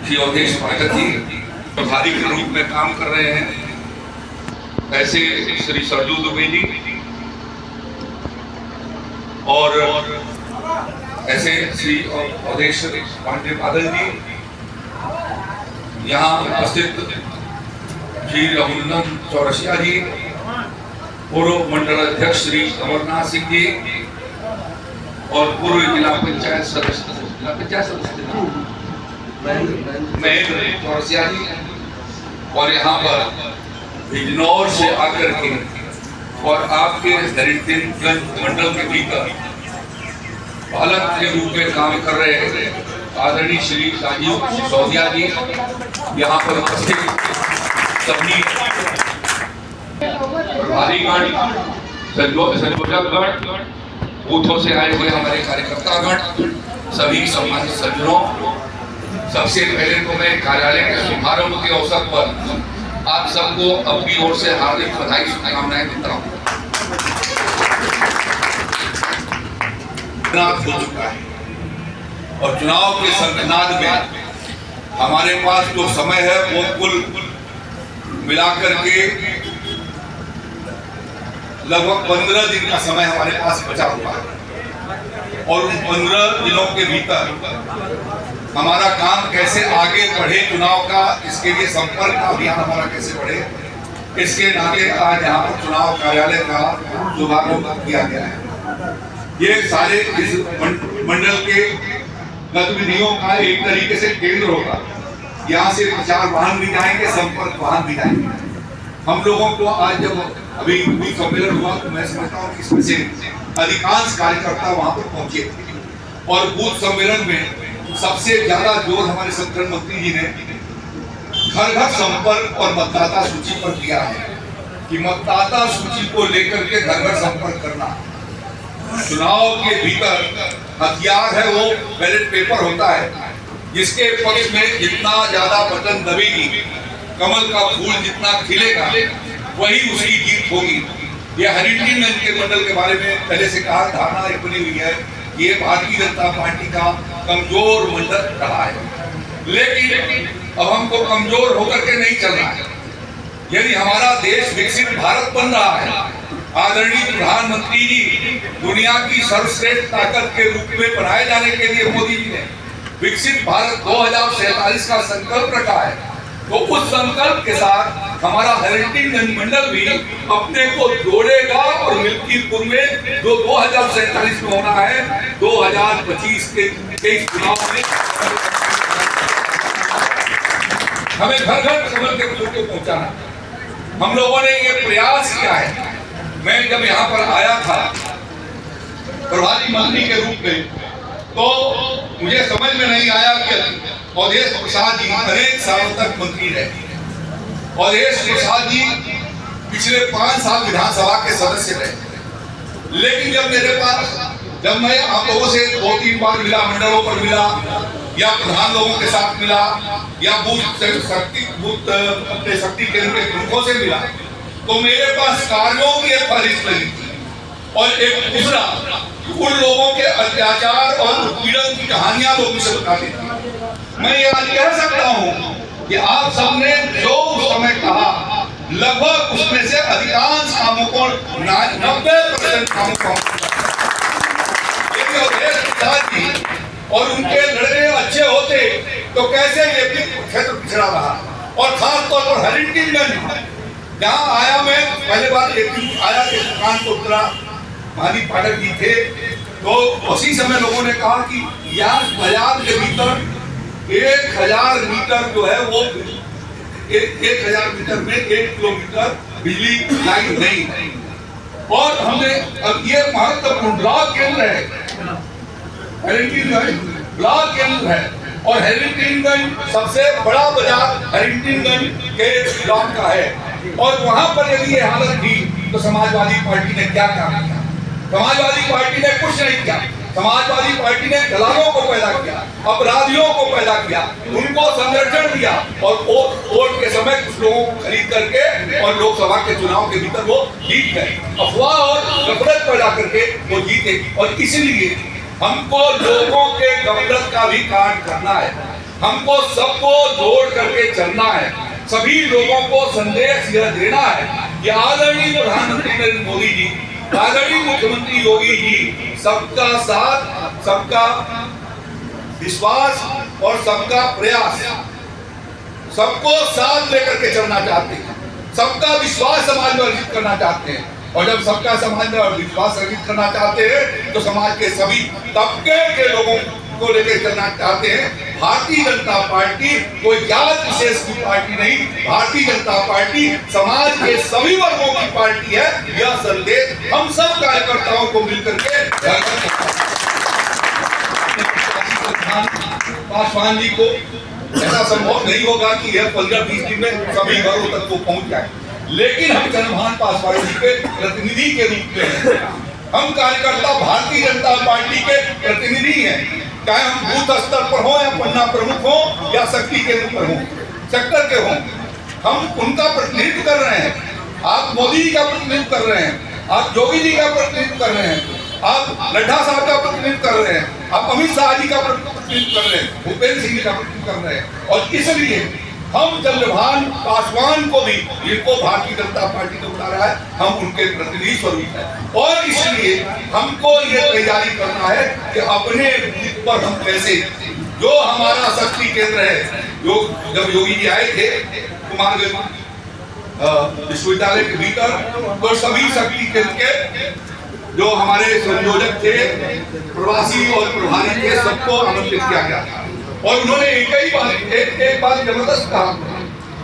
श्री अवधेश पाठक जी प्रभारी के रूप में काम कर रहे हैं, ऐसे श्री सरजू दुबे जी और ऐसे श्री अवधेश पांडे बादल जी, यहाँ उपस्थित श्री रघुनंदन चौरसिया जी, पूर्व मंडल अध्यक्ष श्री अमरनाथ सिंह जी और पूर्व जिला पंचायत सदस्य महेंद्र चौरसिया जी, और यहाँ पर बिजनौर से आकर के और आपके हरिटिनगंज मंडल के भीतर पालक के रूप में काम कर रहे आदरणीय श्री राजीव सिसोदिया जी, यहाँ पर उपस्थित सभी प्रभारीगण, संयोजकगण, बूथों से आए हुए हमारे कार्यकर्तागण, सभी सम्मानित सज्जनों, सबसे पहले तो मैं कार्यालय के शुभारंभ के अवसर पर आप सबको अपनी ओर से हार्दिक बधाई शुभकामनाएं देता हूँ। चुनाव हो चुका है और चुनाव के संगनाद में हमारे पास जो समय है वो कुल मिलाकर के लगभग 15 दिन का समय हमारे पास बचा हुआ है और उन 15 दिनों के भीतर हमारा काम कैसे आगे बढ़े चुनाव का, इसके लिए संपर्क का अभियान हमारा कैसे बढ़े, इसके नाते आज यहाँ पर चुनाव कार्यालय का शुभारंभ किया गया है। ये सारे इस मंडल के गतिविधियों का एक तरीके से केंद्र होगा। यहाँ से प्रचार वाहन भी जाएंगे, संपर्क वाहन भी जाएंगे। हम लोगों को आज जब अभी बूथ सम्मेलन हुआ तो मैं समझता हूँ कि इसमें से अधिकांश कार्यकर्ता वहां पर पहुंचे और बूथ सम्मेलन में सबसे ज्यादा जोर हमारे संगठन मंत्री जी ने घर घर संपर्क और मतदाता सूची पर दिया है कि मतदाता सूची को लेकर के घर घर संपर्क करना। चुनाव के भीतर हथियार है वो बैलेट पेपर होता है, जिसके पक्ष में जितना ज्यादा बटन दबेगी, कमल का फूल जितना खिलेगा, वही उसकी जीत होगी। ये हरिटिनगंज के मंडल के बारे में पहले से कहा, धारणा एक बनी हुई है, ये भारतीय जनता पार्टी का कमजोर मंडल रहा है, लेकिन अब हमको कमजोर होकर के नहीं चलना है। यदि हमारा देश विकसित भारत बन रहा है, आदरणीय प्रधानमंत्री जी दुनिया की सर्वश्रेष्ठ ताकत के रूप में बनाए जाने के लिए मोदी जी ने विकसित भारत 2047 का संकल्प रखा है, तो उस संकल्प के साथ हमारा हरिटिनगंज मंडल भी अपने को जोड़ेगा और मिल्कीपुर में जो 2047 में होना है, 2025 के चुनाव में हमें घर घर कमल के फूल को पहुंचाना। हम लोगों ने ये प्रयास किया है। मैं जब यहाँ पर आया था प्रभारी मंत्री के रूप में, तो मुझे समझ में नहीं आया कि अवधेश प्रसाद जी अनेक सालों तक मंत्री रहे। अवधेश प्रसाद जी पिछले 5 साल विधानसभा के सदस्य रहे, लेकिन जब मैं आप लोगों से 2-3 बार मिला, मंडलों पर मिला या प्रधान लोगों के साथ मिला या बूथ अपने शक्ति केंद्र के प्रमुखों से मिला, तो मेरे पास कार्यों की एक फहरिस्त लगी थी और एक दूसरा उन लोगों के अत्याचार और उत्पीड़न की कहानियां लोग मुझे बताते थे। मैं ये आज कह सकता हूँ कि आप सबने जो उस समय कहा, लगभग उसमें से अधिकांश कामों को 90% कामों को और उनके लड़के अच्छे होते तो कैसे ये क्षेत्र पिछड़ा रहा। और खास तौर पर हरिटिनगंज जहाँ आया, मैं पहले बार एक दिन आया कि दुकान को उतरा, माली पाठक जी थे, तो उसी समय लोगों ने कहा कि यहाँ बाजार के भीतर 1000 मीटर जो है वो 1000 मीटर में 1 किलोमीटर बिजली लाइन नहीं है। और हमने अब ये महत्वपूर्ण ब्लॉक केंद्र है, हरिटिनगंज ब्लॉक केंद्र है और हरिटिनगंज सबसे बड़ा बाजार हरिटिनगंज के ब्लॉक का है। और वहां पर यदि ये हालत थी तो समाजवादी पार्टी ने क्या काम किया? समाजवादी पार्टी ने कुछ नहीं किया। समाजवादी पार्टी ने दलालों को पैदा किया, अपराधियों को पैदा किया, उनको संरक्षण दिया और वोट के समय कुछ लोगों को खरीद करके और लोकसभा के चुनाव के भीतर वो जीत गए। अफवाह और गफलत पैदा करके वो जीते और इसलिए हमको लोगों के गफलत का भी काट करना है। हमको सबको जोड़ करके चलना है। सभी लोगों को संदेश यह देना है कि आदरणीय प्रधानमंत्री नरेंद्र मोदी जी, आदरणीय मुख्यमंत्री योगी जी सबका साथ, सबका विश्वास और सबका प्रयास, सबको साथ लेकर के चलना चाहते हैं। सबका विश्वास समाज में अर्जित करना चाहते हैं, और जब सबका समाज में विश्वास अर्जित करना चाहते हैं तो समाज के सभी तबके के लोगों को लेकर चलना चाहते हैं। भारतीय जनता पार्टी कोई जात विशेष की पार्टी नहीं, भारतीय जनता पार्टी समाज के सभी वर्गों की पार्टी है। यह संदेश हम सब कार्यकर्ताओं को मिलकर के पासवान जी को, ऐसा संभव नहीं होगा कि यह 15-20 दिन में सभी घरों तक वो पहुंच जाए, लेकिन हम चंद्रभान पासवान जी के प्रतिनिधि के रूप में, हम कार्यकर्ता भारतीय जनता पार्टी के प्रतिनिधि हैं। चाहे हम बूथ स्तर पर हो या पन्ना प्रमुख हो या शक्ति केंद्र पर हो, सेक्टर के हो, हम उनका प्रतिनिधित्व कर रहे हैं। आप मोदी जी का प्रतिनिधित्व कर रहे हैं, आप योगी जी का प्रतिनिधित्व कर रहे हैं, आप नड्डा साहब का प्रतिनिधित्व कर रहे हैं, आप अमित शाह जी का प्रतिनिधित्व कर रहे हैं, भूपेंद्र सिंह जी का प्रतिनिधित्व कर रहे हैं। और इसलिए हम चंद्रभान पासवान को भी, जिनको भारतीय जनता पार्टी ने बुला रहा है, हम उनके प्रतिनिधि स्वरूप हैं। और इसलिए हमको ये तैयारी करना है कि अपने बूथ पर हम कैसे, जो हमारा शक्ति केंद्र है, जब योगी जी आए थे कुमारगंज विश्वविद्यालय के भीतर, तो सभी शक्ति केंद्र के जो हमारे संयोजक थे, प्रवासी और प्रभारी थे, सबको आमंत्रित किया गया था। और उन्होंने एक बात जबरदस्त कहा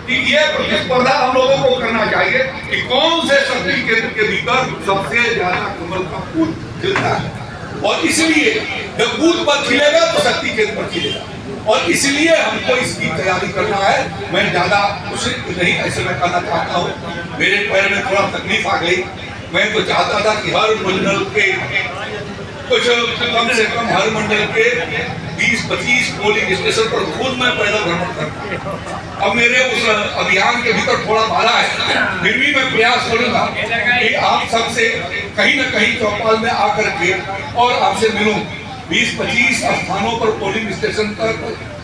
कि ये प्रतिस्पर्धा हम लोगों को करना चाहिए कि कौन से शक्ति केंद्र के भीतर सबसे ज्यादा कमल का फूल खिलता है। और इसलिए जब बूथ पर खिलेगा तो शक्ति केंद्र पर खिलेगा, और इसलिए हमको इसकी तैयारी करना है। मैं ज्यादा कुछ नहीं ऐसे मैं कहना चाहता हूँ, मेरे पैर में थोड़ा तकलीफ आ गई। मैं तो चाहता था कि हर मंडल के कुछ कम से कम हर मंडल के 20-25 पोलिंग स्टेशन पर खुद मैं पैदल भ्रमण करता। अब मेरे उस अभियान के भीतर थोड़ा बाधा है, फिर भी मैं प्रयास करूंगा कि आप सबसे कहीं न कहीं चौपाल में आकर के और आपसे मिलूं। 20-25 स्थानों पर पोलिंग स्टेशन तक,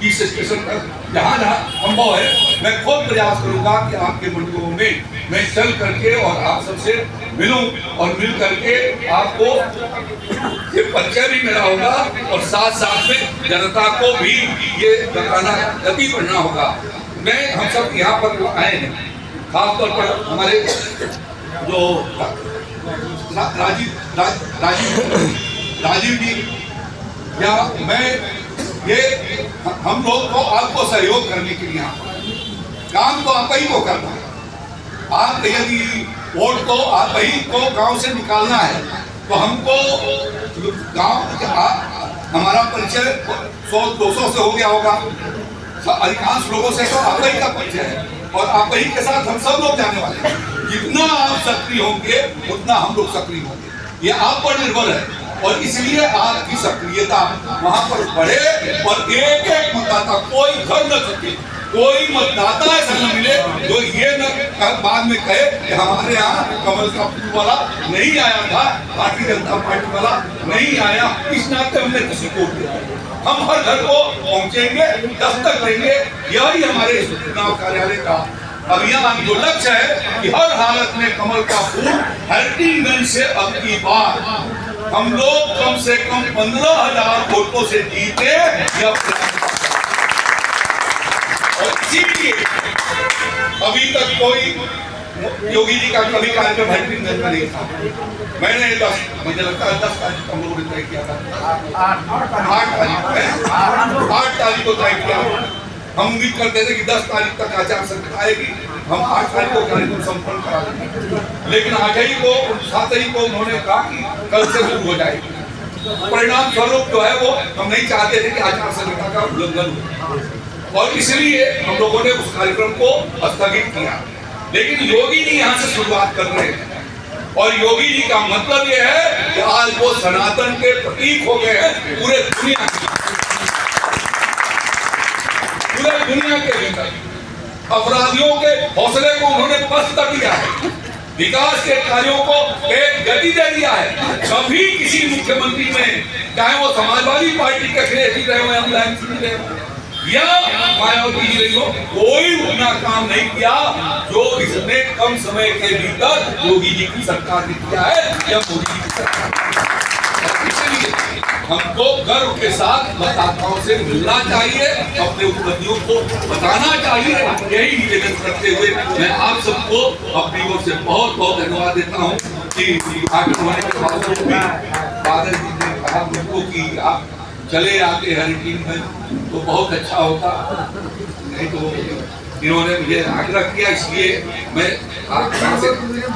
30 स्टेशन तक, जहाँ जहाँ संभव है मैं खुद प्रयास करूंगा कि आपके मंडलों में मैं चल करके और आप सबसे मिलूं, और मिल करके आपको ये परिचय भी मिला होगा, और साथ साथ में जनता को भी ये बताना, गति बढ़ना होगा। मैं हम सब यहाँ पर आए हैं, खासतौर पर हमारे जो राजीव जी, या मैं ये हम लोग को आपको सहयोग करने के लिए काम तो आप ही को करना है। आप यदि वोट को आप ही को गांव से निकालना है तो हमको गांव हमारा परिचय 100-200 से हो गया होगा, अधिकांश लोगों से तो आप ही का परिचय है, और आप ही के साथ हम सब लोग जाने वाले हैं। जितना आप सक्रिय होंगे उतना हम लोग सक्रिय होंगे, ये आप पर निर्भर है। और इसलिए आपकी सक्रियता वहां पर बढ़े, और एक एक मतदाता, कोई घर न सके, कोई मतदाता ऐसा न मिले जो ये न बाद में कहे कि हमारे यहाँ कमल का फूल वाला नहीं आया था, भारतीय जनता पार्टी वाला नहीं आया, इस नाते हमने किसी को दिया। हम हर घर को पहुंचेंगे, दस्तक देंगे। यही हमारे चुनाव कार्यालय का अभियान जो लक्ष्य है कि हर हालत में कमल का फूल हरटिंगगंज से अब की बार हम लोग कम से कम 15,000 वोटों से जीते। और इसीलिए अभी तक कोई योगी जी का कभी कार्यक्रम हरटिंगगंज में नहीं था। मैंने मुझे लगता है 10 तारीख हम लोगों ने तय किया था, 8 तारीख को तय किया। हम उम्मीद करते थे कि 10 तारीख तक आचार संहिता आएगी, हम 8 तारीख को कार्यक्रम संपन्न करा देंगे, लेकिन 8 को 7 को उन्होंने कहा कि कल से शुरू हो जाएगी। परिणाम स्वरूप जो है वो हम नहीं चाहते थे कि आचार संहिता का उल्लंघन हो, और इसलिए हम लोगों ने उस कार्यक्रम को स्थगित किया। लेकिन योगी जी यहाँ से शुरुआत कर रहे हैं, और योगी जी का मतलब ये है कि आज वो सनातन के प्रतीक हो गए हैं पूरे दुनिया के भीतर। अपराधियों के हौसले को उन्होंने पस्त कर दिया है, विकास के कार्यों को एक गति दे दिया है। कभी किसी मुख्यमंत्री में, चाहे वो समाजवादी पार्टी के अखिलेश जी रहे हो या मुलायम सिंह रहे हो, या मायावती जी ने कोई उतना काम नहीं किया जो इसने कम समय के भीतर योगी जी की सरकार ने किया है या मोदी जी की सरकार। इसलिए हमको गर्व के साथ मतदाताओं से मिलना चाहिए, अपने उपलब्धियों को बताना चाहिए। यही निवेदन करते हुए मैं आप सबको अपनी ओर से बहुत बहुत धन्यवाद देता हूँ कि उद्घाटन होने के बावजूद भी बादल जी ने कहा मुझको कि आप चले आते हर टीम में तो बहुत अच्छा होता, नहीं तो इन्होंने मुझे आग्रह किया, इसलिए मैं से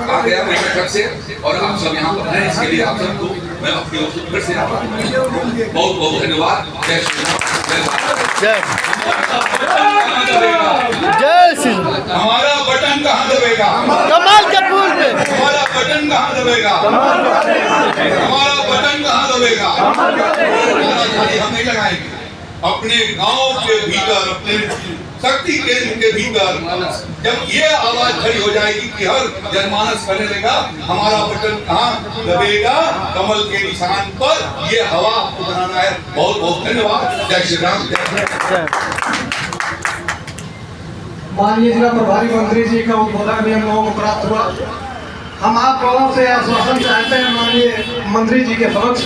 आ गया बैठक से और आप सब यहाँ पर हैं, इसके लिए आप सबको मैं अपनी ओर से फिर से बहुत बहुत धन्यवाद। जय श्री राम, जय श्री राम। हमारा बटन कहाँ दबेगा? कमाल के पुल पे। हमारा बटन कहाँ दबेगा? हमारा बटन कहाँ दबेगा? हम नहीं लगाएंगे। अपने गांव के भीतर, अपने शक्ति केंद्र के भीतर जब ये आवाज खड़ी हो जाएगी कि हर जनमानस करने लगा हमारा बटन कहाँ दबेगा, कमल के निशान पर, ये हवा आपको बनाना है। बहुत बहुत धन्यवाद। जय श्री राम। माननीय जिला प्रभारी मंत्री जी का उद्बोधन भी हम लोगों को प्राप्त हुआ। हम आप लोगों से आश्वासन चाहते हैं माननीय मंत्री जी के समक्ष।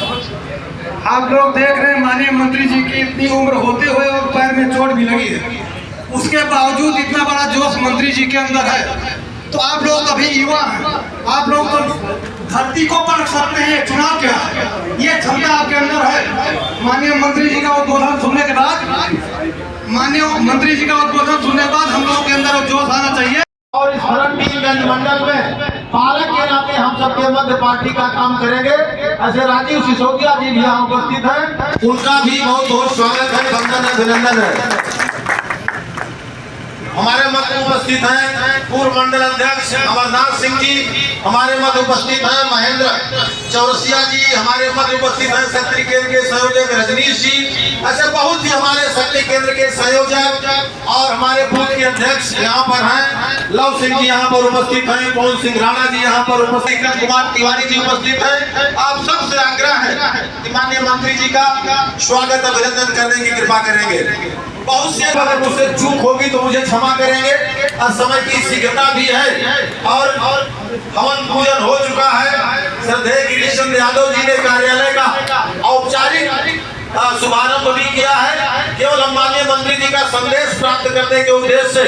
आप लोग देख रहे हैं माननीय मंत्री जी की इतनी उम्र होते हुए और पैर में चोट भी लगी है, उसके बावजूद इतना बड़ा जोश मंत्री जी के अंदर है। तो आप लोग अभी युवा हैं, आप लोग तो धरती को परख सकते हैं चुनाव क्या है, ये क्षमता आपके अंदर है। माननीय मंत्री जी का उद्बोधन सुनने के बाद हम लोगों के अंदर जोश आना चाहिए। और इस हरणगंज मंडल में पालक के नाते हम सबके मध्य पार्टी का काम करेंगे। ऐसे राजीव सिसोदिया जी भी यहाँ उपस्थित हैं, उनका भी बहुत बहुत स्वागत है, वंदन अभिनंदन है। हमारे मध्य उपस्थित हैं पूर्व मंडल अध्यक्ष अमरनाथ सिंह जी, हमारे मध्य उपस्थित हैं महेंद्र चौरसिया जी, हमारे मध्य उपस्थित हैं शक्ति केंद्र के संयोजक रजनीश जी। ऐसे बहुत ही हमारे शक्ति केंद्र के संयोजक और हमारे बूथ के अध्यक्ष यहाँ पर हैं। लव सिंह जी यहाँ पर उपस्थित हैं, पवन सिंह राणा जी यहाँ पर उपस्थित हैं, कुमार तिवारी जी उपस्थित हैं। आप सबसे आग्रह है कि माननीय मंत्री जी का स्वागत अभिनंदन करने की कृपा करेंगे। बहुत से अगर मुझसे चूक होगी तो मुझे क्षमा करेंगे। समय की शीघ्रता भी है और हवन पूजन हो चुका है। श्रद्धेय गिरीश यादव जी ने कार्यालय का औपचारिक शुभारंभ भी किया है। केवल हम माननीय मंत्री जी का संदेश प्राप्त करने के उद्देश्य से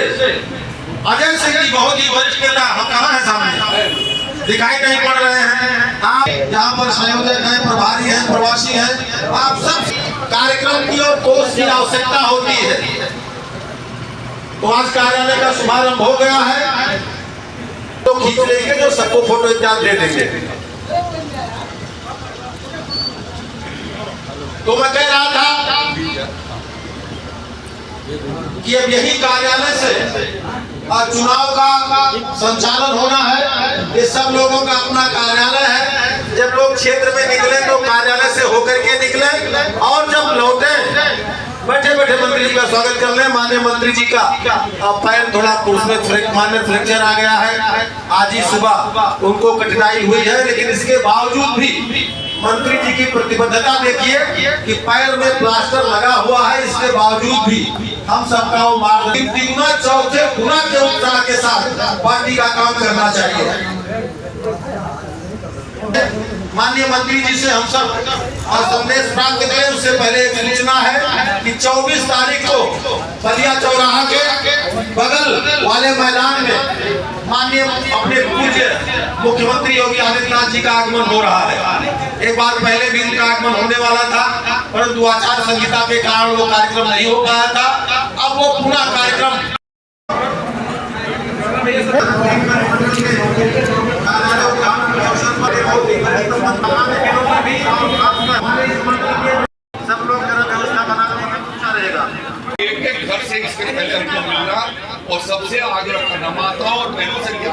अजय सिंह जी बहुत ही वरिष्ठ नेता, हम कहाँ हैं? सामने दिखाई नहीं पड़ रहे हैं। आप यहाँ पर संयोजक हैं, प्रभारी हैं, प्रवासी हैं, आप सब कार्यक्रम की और कोष की आवश्यकता होती है। तो आज कार्यालय का शुभारंभ हो गया है, तो खींच लेंगे, जो सबको फोटो इंतजाम दे देंगे। तो मैं कह रहा था कि अब यही कार्यालय से चुनाव का संचालन होना है। ये सब लोगों का अपना कार्यालय है। जब लोग क्षेत्र में निकले तो कार्यालय से होकर के निकले और जब लौटे बैठे बैठे मंत्री जी का स्वागत कर ले। माननीय मंत्री जी का पैर थोड़ा उसमें माननीय फ्रैक्चर आ गया है, आज ही सुबह उनको कठिनाई हुई है, लेकिन इसके बावजूद भी मंत्री जी की प्रतिबद्धता देखिए कि पैर में प्लास्टर लगा हुआ है, इसके बावजूद भी हम सबका वो मार्गदर्शन तिगुना चौथे गुना के उत्साह के साथ पार्टी का काम करना चाहिए। माननीय मंत्री जी से हम सब संदेश प्राप्त करें, उससे पहले एक सूचना है कि 24 तारीख को बलिया चौराहा के बगल वाले मैदान में माननीय अपने पूज्य मुख्यमंत्री योगी आदित्यनाथ जी का आगमन हो रहा है। एक बार पहले भी उनका आगमन होने वाला था, परंतु आचार संहिता के कारण वो कार्यक्रम नहीं हो पाया था। अब वो पूरा कार्यक्रम सब लोग व्यवस्था बनाने में पूछा रहेगा। एक घर से इसके पहले हमको मिलना और सबसे आग्रह करना, माताओं और बहनों से क्या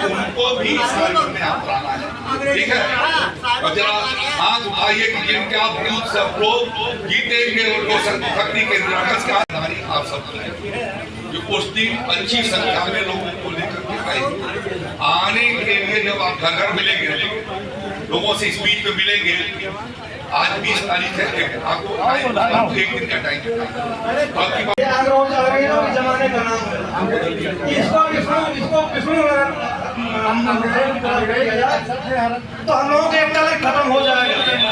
उनको भी इस कार्यक्रम में आप लाना है, ठीक है? और जरा हाथ उठाइए कि जिनके आप बूथ सब लोग जीतेंगे उनको शक्ति के निराकस का आप सब जो कुश्ती अच्छी संख्या में लोगों को लेकर के आए। आने के लिए जब आप घर घर मिलेंगे, लोगों से स्पीच में मिलेंगे, आज 20 तारीख है, आपको एक दिन का टाइम बाकी ये आग्रह चढ़ाइयों के जमाने का नाम है। इसको विष्णु तो हम लोगों के एक तलक खत्म हो जाएगा।